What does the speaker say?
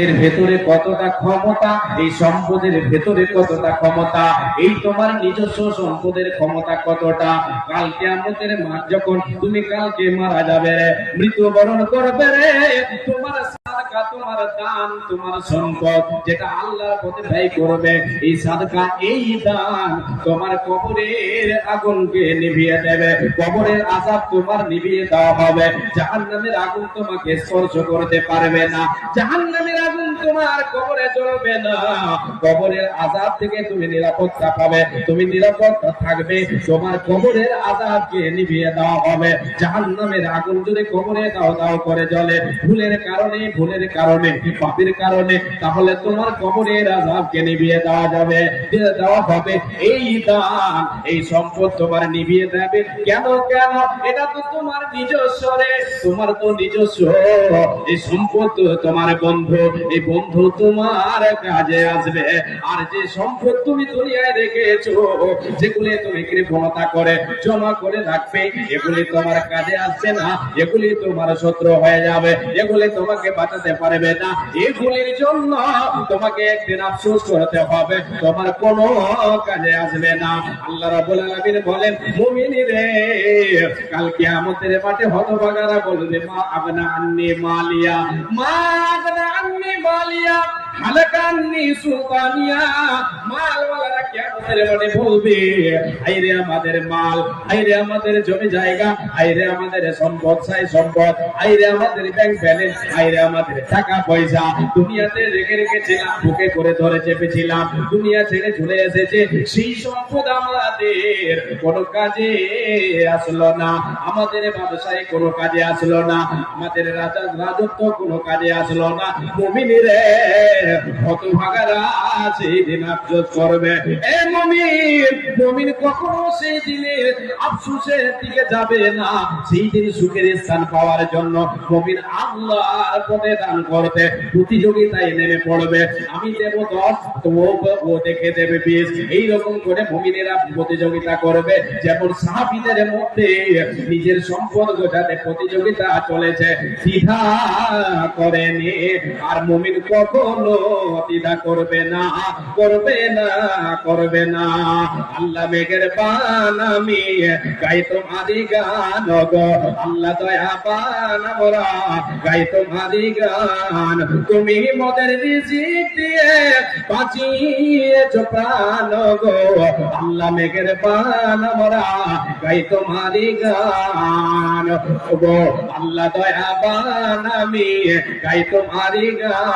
এর ভেতরে কতটা ক্ষমতা, এই সম্পদের ভেতরে কতটা ক্ষমতা, এই তোমার নিজস্ব সম্পদের ক্ষমতা কতটা। কাল কিয়ামতের মাঠ যখন তুমি কালকে মারা যাবে, মৃত্যুবরণ করবে রে, তোমার সাদকা, তোমার দান, তোমার সম্পদ যেটা আল্লাহর পথে ব্যয় করবে, এই সাদকা, এই দান তোমার কবরের আগুনকে নিভিয়ে দেবে। কবরের আযাব তোমার নিভিয়ে দেওয়া হবে। জাহান্নামের আগুন তোমাকে স্পর্শ করতে পারবে না। জাহান্নামের আগুন তোমার কবরে জ্বলবে না। কবরের আযাব থেকে তুমি নিরাপত্তা পাবে, তুমি নিরাপত্তা থাকবে। তোমার কবরের আযাবকে নিভিয়ে দেওয়া হবে। জাহান্নামের আগুন যদি কবরে দাও দাও করে জ্বলে ভুলের কারণে, ভুলের কারণে, পাপের কারণে, তাহলে তোমার কবরের আযাবকে নিভিয়ে দেওয়া যাবে, দেওয়া হবে। এই দান, এই সম্পদ তোমার নিভিয়ে দেবে। কেন কেন? এটা তো তোমার নিজস্ব রে, তোমার তো নিজস্ব। এই সম্পদ তোমার বন্ধু, এই বন্ধু তোমার কাজে আসবে। আর যে সম্পদ তুমি দুনিয়ায় রেখেছো, যেগুলি তুমি কৃপণতা করে জমা করে রাখবে, এগুলি তোমার কাজে আসবে না, এগুলি তোমার শত্রু হয়ে যাবে, এগুলি তোমাকে বাঁচাতে পারবে না। এগুলির জন্য তোমাকে একদিন আফসোস করতে হবে, তোমার কোনো কাজে আসবে না। আল্লাহ রাব্বুল আলামিন বলেন, মুমিনরে কাল কিয়ামতের মাঠে হতভাগারা বলবে, মা আগনা আন্নি মালিয়া, মা আগনা আন্নি মালিয়া, হালাকান্নি সুলতানিয়া। মালওয়ালারা কিয়ামতের মাঠে বলবে, আইরে আমাদের মাল, আইরে আমাদের জমি জায়গা, আইরে আমাদের সম্পদ, সাই সম্পদ, আইরে আমাদের ব্যাংক ব্যালেন্স, আইরে আমাদের টাকা পয়সা দুনিয়াতে রেখে রেখেছিলাম, বুকে করে ধরে চেপেছিলাম, দুনিয়া ছেড়ে চলে এসেছে, সেই সম্পদ আমাদের কোনো কাজে আসলো না, আমাদের ব্যবসায় কোনো কাজে আসলো না, আমাদের রাজত্ব কোনো কাজে আসলো না। মুমিনরে হতভাগারা সেই দিন আফসোস করবে। এ মুমিন, মুমিন কখনো সেই দিনের আফসোসের দিকে যাবে না। সেই দিন সুখের স্থান পাওয়ার জন্য মুমিন আল্লাহর পথে দান করতে প্রতিযোগিতায় নেমে পড়বে। আমি দেব 10, তো ও দেখে দেবে 20। এইরকম করে মুমিনেরা প্রতিযোগিতা করবে। যেমন সাহাবীদের মধ্যে নিজের সম্পদ গোছাতে প্রতিযোগিতা চলেছে, দ্বিধা করেনি। আর মুমিন কখনো দ্বিধা করবে না, করবে না, করবে না। আল্লাহ মেঘের পান, আমি গাই তোমারি গান গো, আল্লাহ দয়া পান, আমরা গাই তোমারি গান। তুমি মোদের রিজিক দিয়ে বাঁচিয়েছো প্রাণ গো, আল্লাহ মেঘের পান, আমরা গাই তোমারি গান গো, আল্লাহ দয়া পান, আমি গাই তোমারি গান।